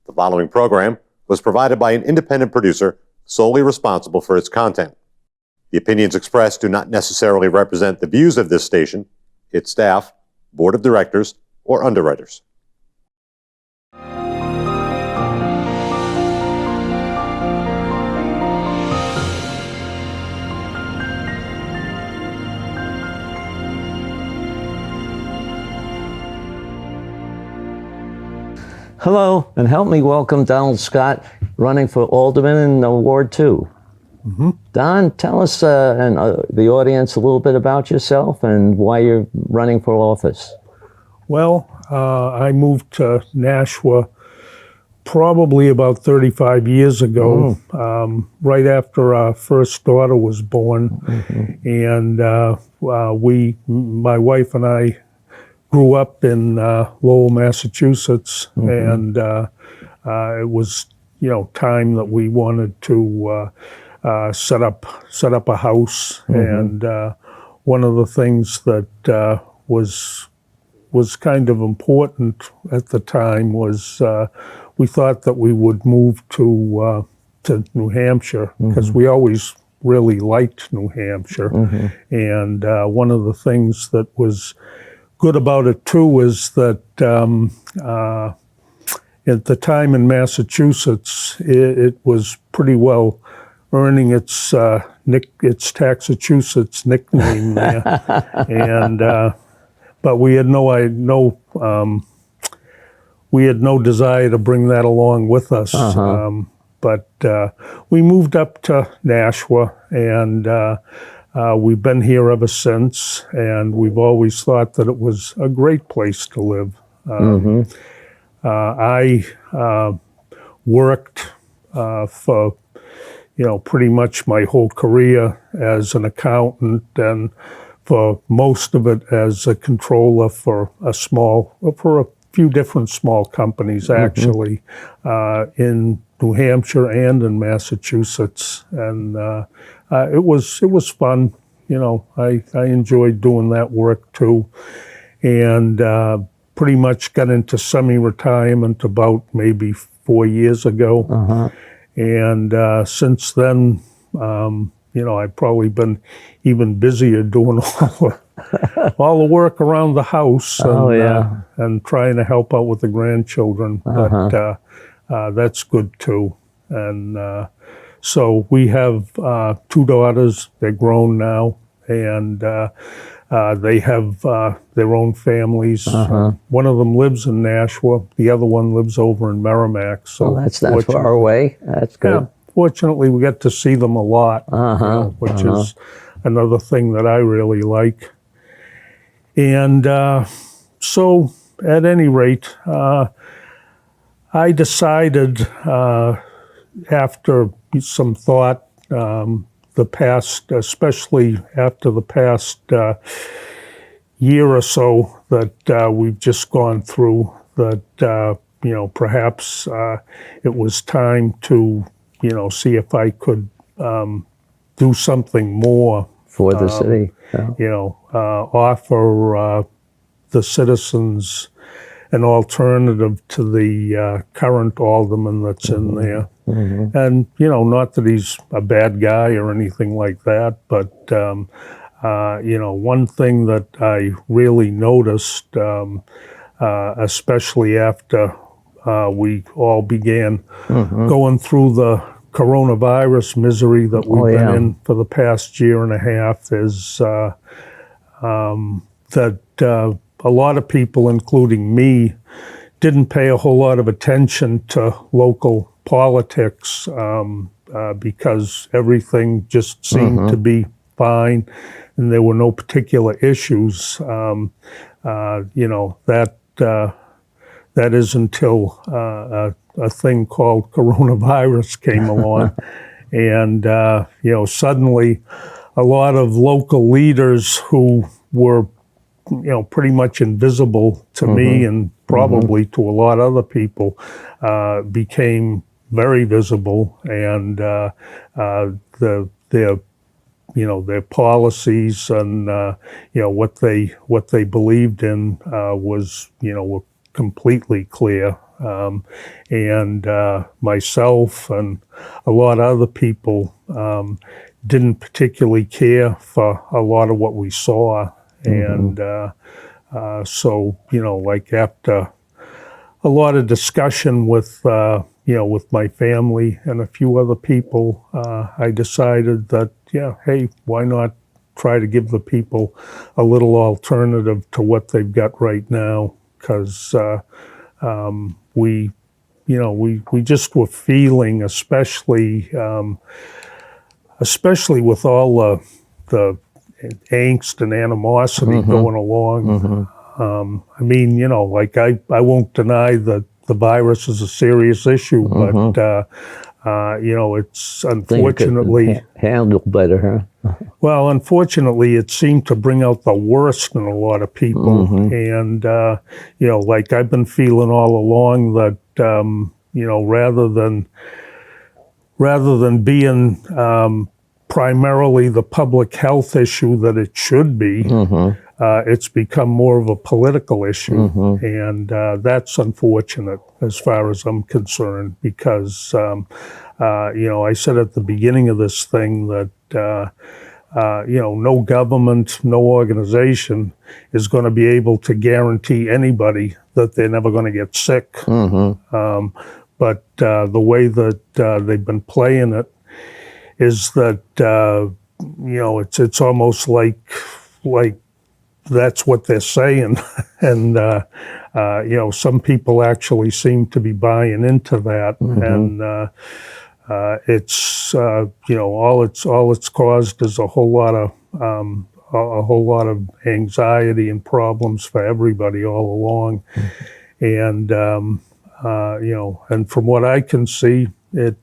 The following program was provided by an independent producer solely responsible for its content. The opinions expressed do not necessarily represent the views of this station, its staff, board of directors, or underwriters. Hello, and help me welcome Donald Scott, running for Alderman in Ward 2. Don, tell us and the audience a little bit about yourself and why you're running for office. Well, I moved to Nashua probably about 35 years ago, right after our first daughter was born. And my wife and I grew up in Lowell, Massachusetts, and it was, time that we wanted to set up a house. And one of the things that was kind of important at the time was we thought that we would move to New Hampshire because we always really liked New Hampshire. And one of the things that was good about it too is that at the time in Massachusetts, it was pretty well earning its Taxachusetts nickname there, and but we had no desire to bring that along with us. But we moved up to Nashua, and we've been here ever since, and we've always thought that it was a great place to live. I worked for pretty much my whole career as an accountant, and for most of it as a controller for a few different small companies, actually, in New Hampshire and in Massachusetts, and it was fun. I enjoyed doing that work too, and pretty much got into semi-retirement about maybe 4 years ago, and since then, I've probably been even busier doing all the work around the house and trying to help out with the grandchildren, but that's good too. And so we have 2 daughters. They're grown now, and they have their own families. One of them lives in Nashua. The other one lives over in Merrimack. So that's far away. That's good. Yeah, fortunately, we get to see them a lot, which is another thing that I really like. And so, at any rate, I decided after some thought, especially after the past year or so that we've just gone through, that perhaps it was time to see if I could do something more for the city. Offer the citizens an alternative to the current alderman that's in there. And, not that he's a bad guy or anything like that, but, one thing that I really noticed, especially after we all began going through the coronavirus misery that we've been in for the past year and a half, is that a lot of people, including me, didn't pay a whole lot of attention to local politics because everything just seemed to be fine and there were no particular issues. That is until a thing called coronavirus came along. And, suddenly a lot of local leaders who were, pretty much invisible to me and probably to a lot of other people, became very visible, and their policies and what they believed in was were completely clear. And myself and a lot of other people didn't particularly care for a lot of what we saw. And so, like after a lot of discussion with, with my family and a few other people, I decided that, hey, why not try to give the people a little alternative to what they've got right now? Because we just were feeling, especially with all the angst and animosity going along. I mean, like I won't deny that the virus is a serious issue, but it's unfortunately handled better, huh? Well, unfortunately, it seemed to bring out the worst in a lot of people, and like I've been feeling all along that rather than being primarily the public health issue that it should be, it's become more of a political issue, and that's unfortunate as far as I'm concerned, because I said at the beginning of this thing that no government, no organization is going to be able to guarantee anybody that they're never going to get sick. But the way that they've been playing it is that it's almost like that's what they're saying, and some people actually seem to be buying into that, and it's all it's caused is a whole lot of anxiety and problems for everybody all along, and and from what I can see, it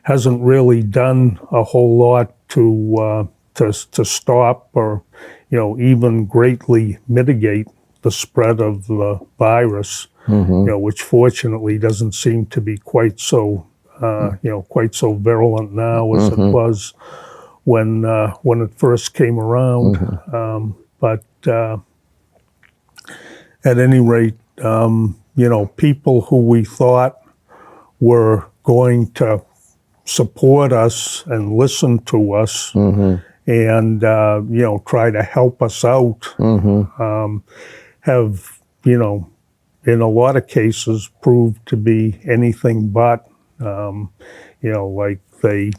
hasn't really done a whole lot to stop or even greatly mitigate the spread of the virus, which fortunately doesn't seem to be quite so virulent now as it was when it first came around. But at any rate, people who we thought were going to support us and listen to us and try to help us out have in a lot of cases proved to be anything but. Like they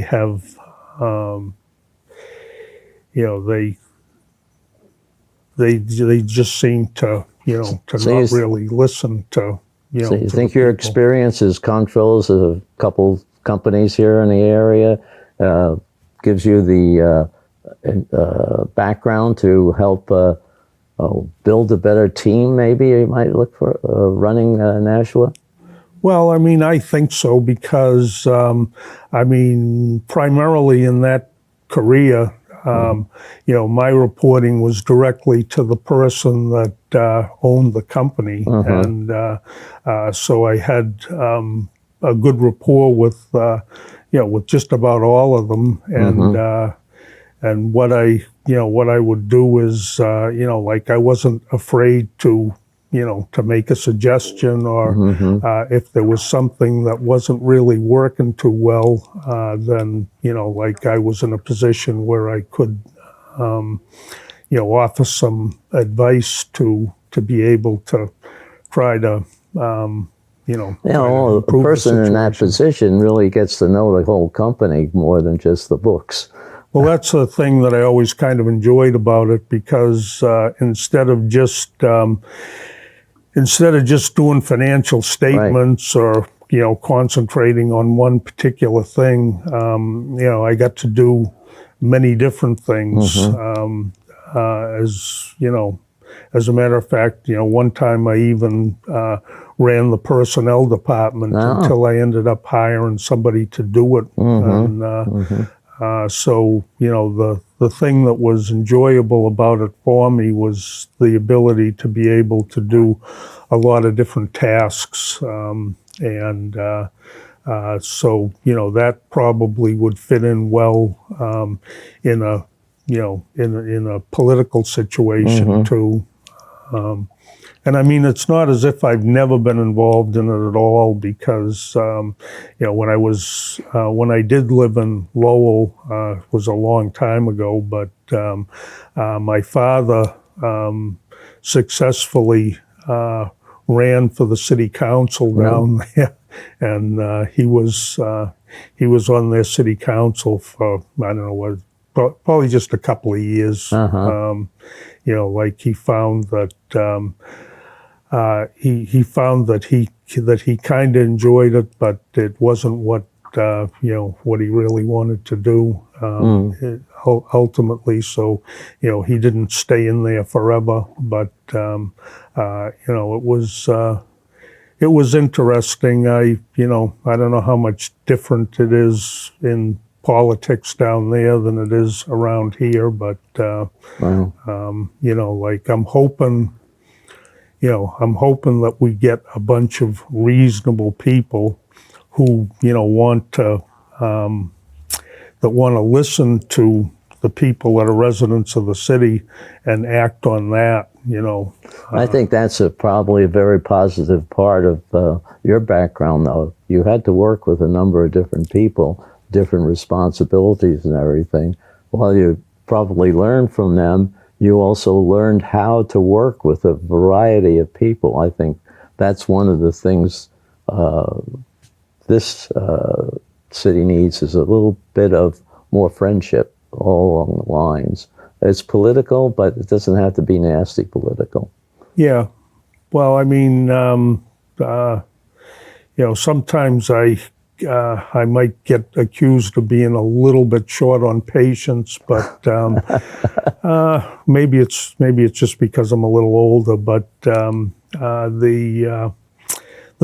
have they just seem to So not really listen to. So you to think the your people. experience as comptrollers of a couple companies here in the area gives you the background to help build a better team, maybe you might look for running Nashua? Well, I mean, I think so because, primarily in that career, my reporting was directly to the person that owned the company. And so I had a good rapport with just about all of them. And what I would do is, like I wasn't afraid to make a suggestion, or if there was something that wasn't really working too well, then, like I was in a position where I could, offer some advice to be able to try to, a person in that position really gets to know the whole company more than just the books. Well, that's the thing that I always kind of enjoyed about it, because instead of just doing financial statements or concentrating on one particular thing, I got to do many different things. As a matter of fact, one time I even ran the personnel department until I ended up hiring somebody to do it. And so the thing that was enjoyable about it for me was the ability to be able to do a lot of different tasks, so that probably would fit in well in a political situation too. And I mean, it's not as if I've never been involved in it at all, because when I did live in Lowell, it was a long time ago, but my father successfully ran for the city council down there, and he was on their city council for, I don't know what, probably just a couple of years. Like he found that he found that he kind of enjoyed it, but it wasn't what what he really wanted to do ultimately. So he didn't stay in there forever, but it was interesting. I don't know how much different it is in politics down there than it is around here, but like I'm hoping that we get a bunch of reasonable people who want to listen to the people that are residents of the city and act on that. I think that's probably a very positive part of your background, though. You had to work with a number of different people, different responsibilities and everything. While you probably learned from them, you also learned how to work with a variety of people. I think that's one of the things this city needs, is a little bit of more friendship all along the lines. It's political, but it doesn't have to be nasty political. Yeah. Well, I mean, sometimes I might get accused of being a little bit short on patience, but maybe it's just because I'm a little older. But the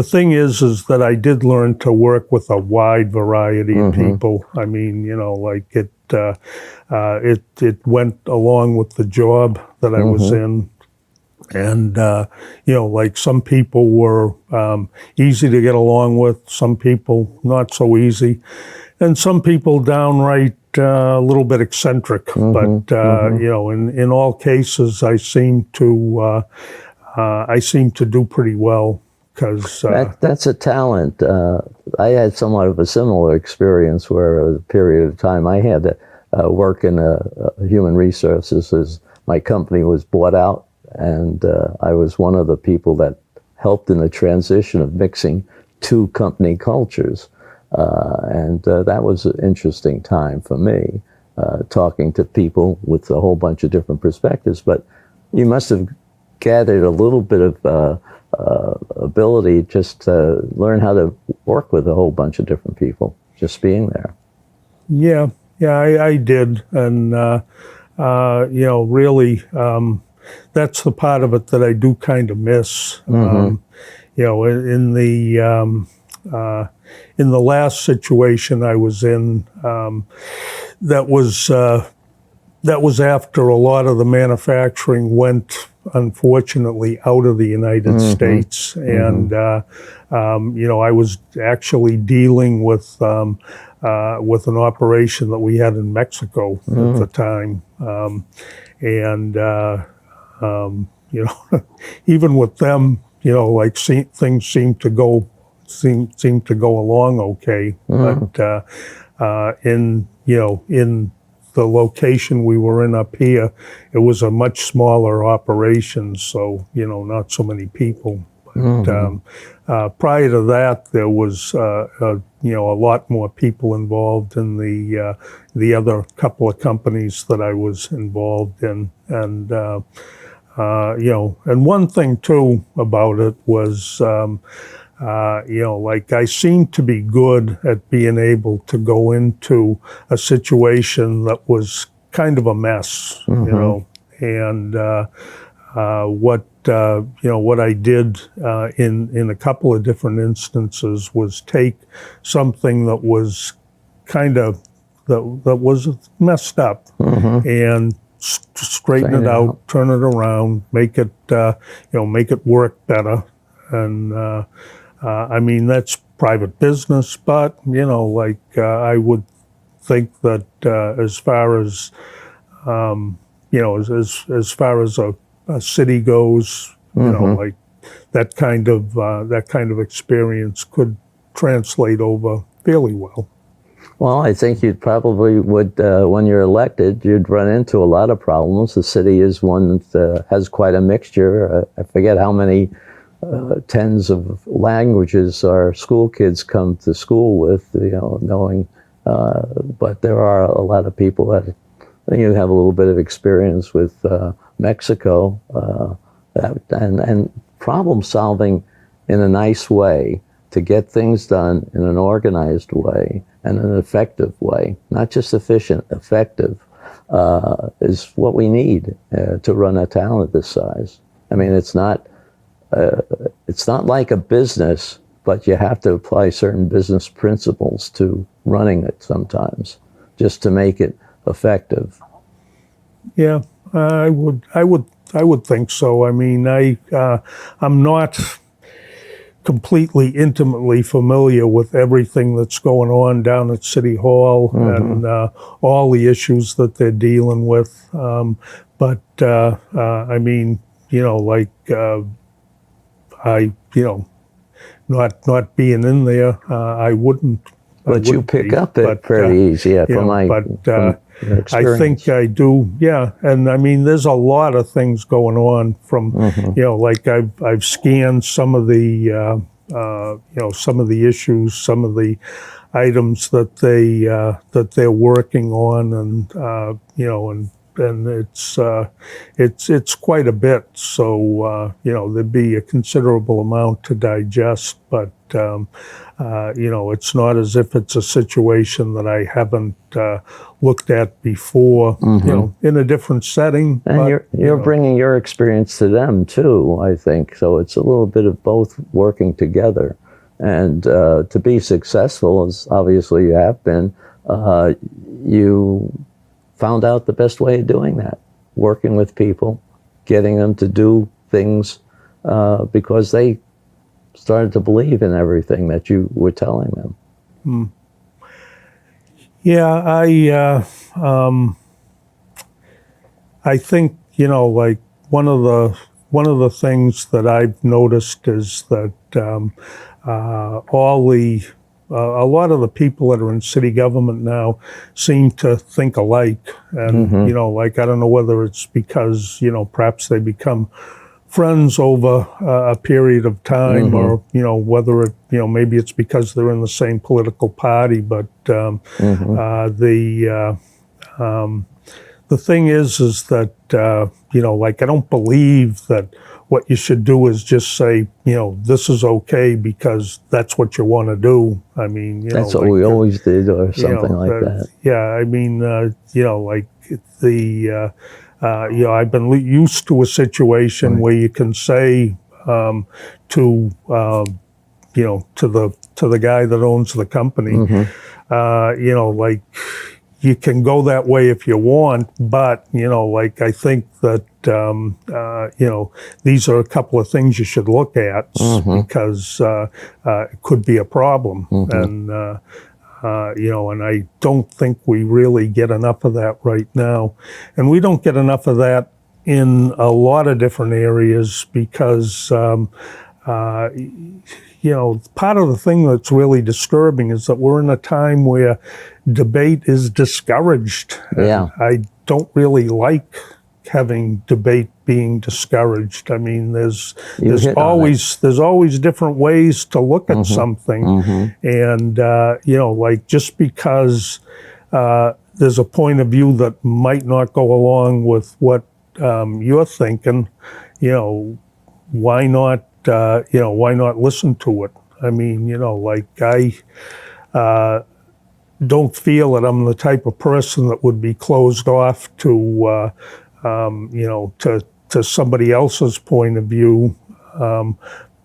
thing is that I did learn to work with a wide variety of people. I mean, like it went along with the job that I was in. And, like some people were easy to get along with, some people not so easy, and some people downright a little bit eccentric. But, in all cases, I seem to do pretty well. That's a talent. I had somewhat of a similar experience where a period of time I had to work in human resources as my company was bought out. And I was one of the people that helped in the transition of mixing two company cultures. And that was an interesting time for me, talking to people with a whole bunch of different perspectives. But you must have gathered a little bit of ability just to learn how to work with a whole bunch of different people, just being there. Yeah, I did. And, really, that's the part of it that I do kind of miss. In the last situation I was in, that was after a lot of the manufacturing went, unfortunately, out of the United States, and I was actually dealing with an operation that we had in Mexico at the time, even with them, like things seem to go along okay, but in the location we were in up here, it was a much smaller operation, so not so many people. But prior to that, there was a lot more people involved in the other couple of companies that I was involved in, and and one thing too about it was, like I seemed to be good at being able to go into a situation that was kind of a mess, and what I did in a couple of different instances was take something that was kind of that was messed up and straighten it out, turn it around, make it make it work better. And I mean, that's private business, but like I would think that as far as as far as a city goes, Like that kind of experience could translate over fairly well. Well, I think you probably would, when you're elected, you'd run into a lot of problems. The city is one that has quite a mixture. I forget how many tens of languages our school kids come to school with, knowing, but there are a lot of people that you have a little bit of experience with Mexico, and problem solving in a nice way to get things done in an organized way and an effective way, not just efficient, effective, is what we need to run a town of this size. I mean, it's not like a business, but you have to apply certain business principles to running it sometimes, just to make it effective. Yeah, I would think so. I mean, I'm not completely intimately familiar with everything that's going on down at City Hall and all the issues that they're dealing with. But I mean, not being in there, I wouldn't. But you pick up it pretty easy, from my experience. I think I do, yeah. And I mean, there's a lot of things going on from, like I've scanned some of the, some of the issues, some of the items that they're working on, and it's quite a bit. So there'd be a considerable amount to digest, but it's not as if it's a situation that I haven't looked at before. In a different setting. And but, you're bringing your experience to them too, I think. So it's a little bit of both working together, and to be successful, as obviously you have been, you found out the best way of doing that, working with people, getting them to do things because they started to believe in everything that you were telling them. Yeah, I think, like one of the things that I've noticed is that a lot of the people that are in city government now seem to think alike. And, like, I don't know whether it's because, perhaps they become friends over a period of time, or, whether it, maybe it's because they're in the same political party. But the thing is that, like, I don't believe that what you should do is just say, this is okay because that's what you want to do. I mean, that's what we always did, or something like that. Yeah, I mean, like I've been used to a situation where you can say to the guy that owns the company, like, you can go that way if you want, but, like, I think that, these are a couple of things you should look at because it could be a problem. And, and I don't think we really get enough of that right now. And we don't get enough of that in a lot of different areas because, part of the thing that's really disturbing is that we're in a time where debate is discouraged. Yeah. I don't really like having debate being discouraged. I mean, there's always different ways to look at something, and like, just because there's a point of view that might not go along with what you're thinking, why not? Why not listen to it? I mean, like, I don't feel that I'm the type of person that would be closed off to, to somebody else's point of view.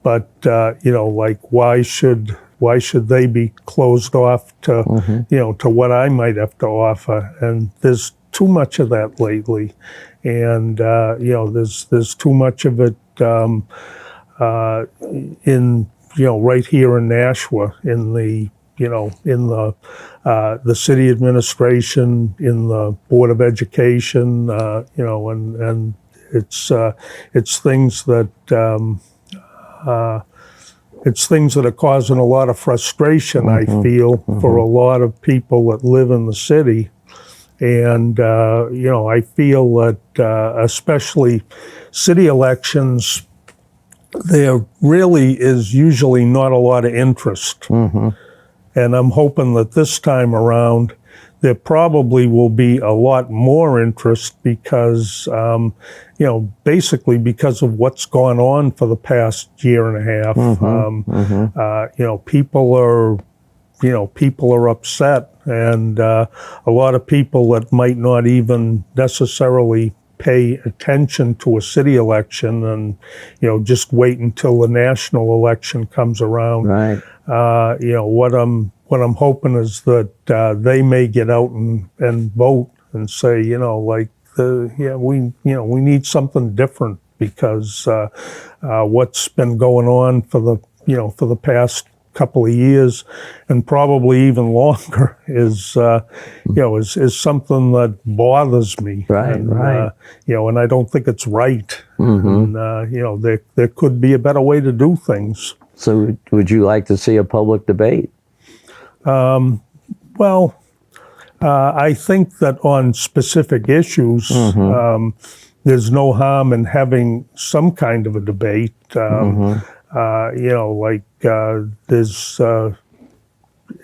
But like, why should they be closed off to, to what I might have to offer? And there's too much of that lately, and there's too much of it. In right here in Nashua, in the city administration, in the Board of Education, and it's things that it's things that are causing a lot of frustration, I feel, for a lot of people that live in the city. And, I feel that especially city elections, there really is usually not a lot of interest. And I'm hoping that this time around, there probably will be a lot more interest because, basically because of what's gone on for the past year and a half. People are upset, and a lot of people that might not even necessarily pay attention to a city election and, just wait until the national election comes around. Right. What I'm hoping is that they may get out and vote and say, we need something different because what's been going on for the past couple of years and probably even longer is something that bothers me. Right, and, right. And I don't think it's right. And, there could be a better way to do things. So would you like to see a public debate? Well, I think that on specific issues, there's no harm in having some kind of a debate.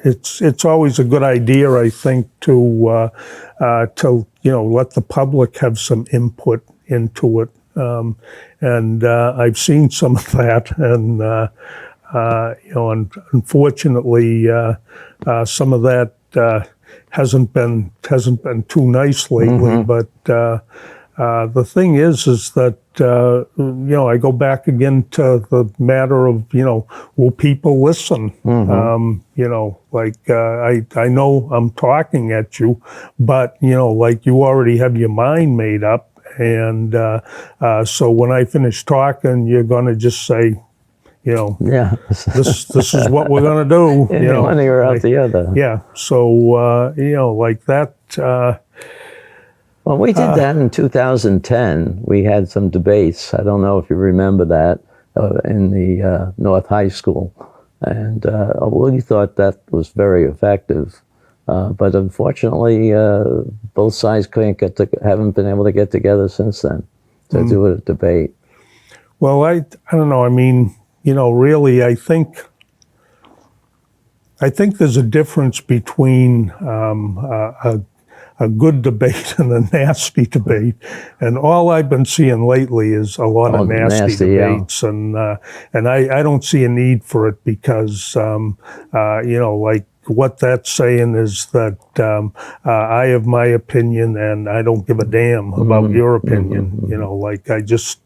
It's always a good idea, I think, to let the public have some input into it. And I've seen some of that, and and unfortunately, some of that hasn't been too nice lately. But the thing is that I go back again to the matter of will people listen? I know I'm talking at you, but you already have your mind made up, and so when I finish talking, you're going to just say, this is what we're going to do. One ear out the other. Yeah. So like that. Well, we did that in 2010. We had some debates. I don't know if you remember that in the North High School, and we thought that was very effective. But unfortunately, both sides haven't been able to get together since then to do a debate. Well, I don't know. I mean, really, I think there's a difference between a good debate and a nasty debate, and all I've been seeing lately is a lot of nasty debates, yeah. And I don't see a need for it because what that's saying is that I have my opinion and I don't give a damn about your opinion. I just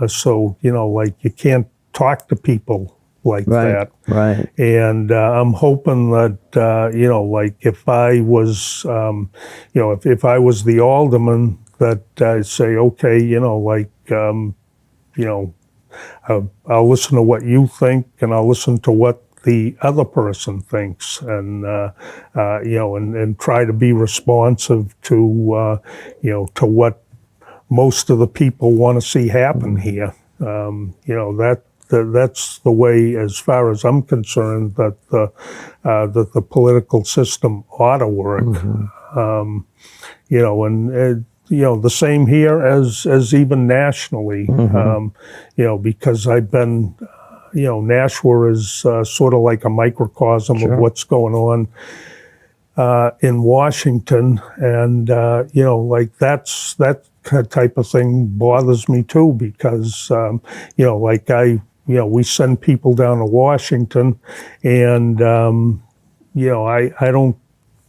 so you can't talk to people like that. Right. And I'm hoping that, if I was, if I was the alderman, that I'd say, okay, I'll listen to what you think and I'll listen to what the other person thinks, and and try to be responsive to what most of the people want to see happen here. That's the way, as far as I'm concerned, that the political system ought to work. The same here as even nationally. Because I've been, Nashua is sort of like a microcosm of what's going on in Washington, and that type of thing bothers me too, because we send people down to Washington, and I don't,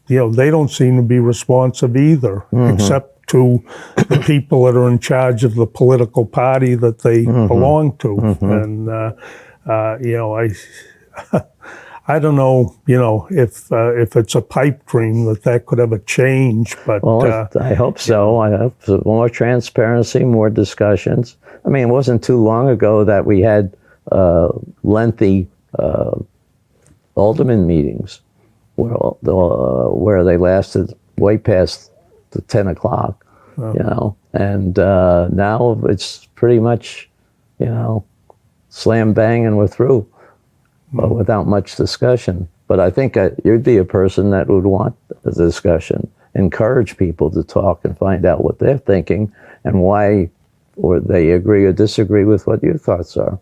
they don't seem to be responsive either, except to the people that are in charge of the political party that they belong to, and I don't know, if it's a pipe dream that could ever change, but... Well, I hope so. I hope so. More transparency, more discussions. I mean, it wasn't too long ago that we had lengthy alderman meetings where they lasted way past the 10 o'clock. you know, and now it's pretty much, you know, slam bang and we're through, but without much discussion. But I think you'd be a person that would want the discussion, encourage people to talk and find out what they're thinking and why, or they agree or disagree with what your thoughts are.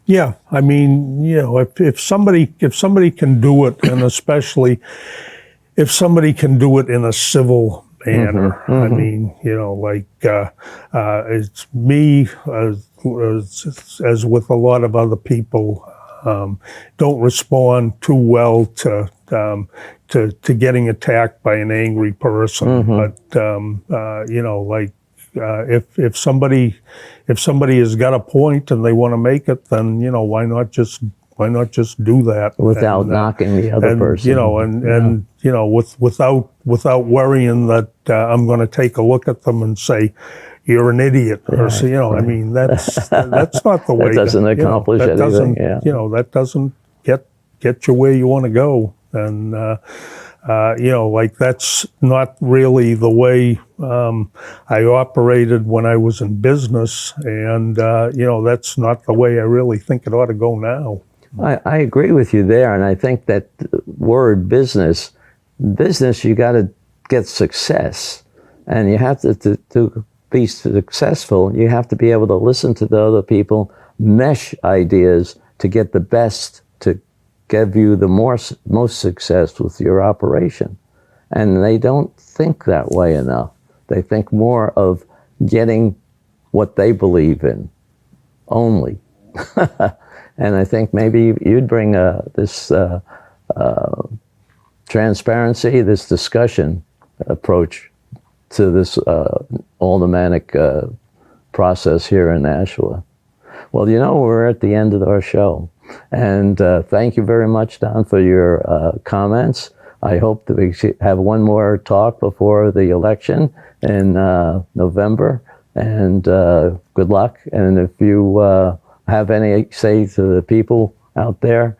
Yeah, I mean, you know, if somebody can do it, and especially if somebody can do it in a civil manner, I mean, you know, like it's me as with a lot of other people, don't respond too well to getting attacked by an angry person. But you know, like if somebody has got a point and they want to make it, then you know, why not just do that without knocking the other person? You know, and you know, without worrying that I'm going to take a look at them and say, "You're an idiot," or so, you know. I mean, that's not the way. That doesn't accomplish anything. Doesn't, yeah. You know, that doesn't get you where you want to go. And you know, like that's not really the way I operated when I was in business, and you know, that's not the way I really think it ought to go now. I agree with you there, and I think that word business, you got to get success, and you have to be successful. You have to be able to listen to the other people, mesh ideas to get the best, to give you the most success with your operation. And they don't think that way enough. They think more of getting what they believe in only. And I think maybe you'd bring this transparency, this discussion approach to this aldermanic process here in Nashua. Well, you know, we're at the end of our show. And thank you very much, Don, for your comments. I hope that we have one more talk before the election in November. And good luck. And if you have any say to the people out there,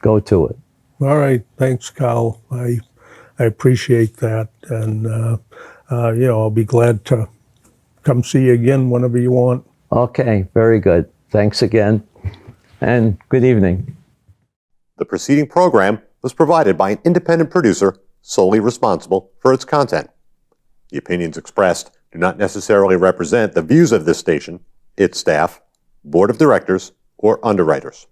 go to it. All right. Thanks, Carl. I appreciate that. And, you know, I'll be glad to come see you again whenever you want. Okay. Very good. Thanks again. And good evening. The preceding program was provided by an independent producer solely responsible for its content. The opinions expressed do not necessarily represent the views of this station, its staff, board of directors, or underwriters.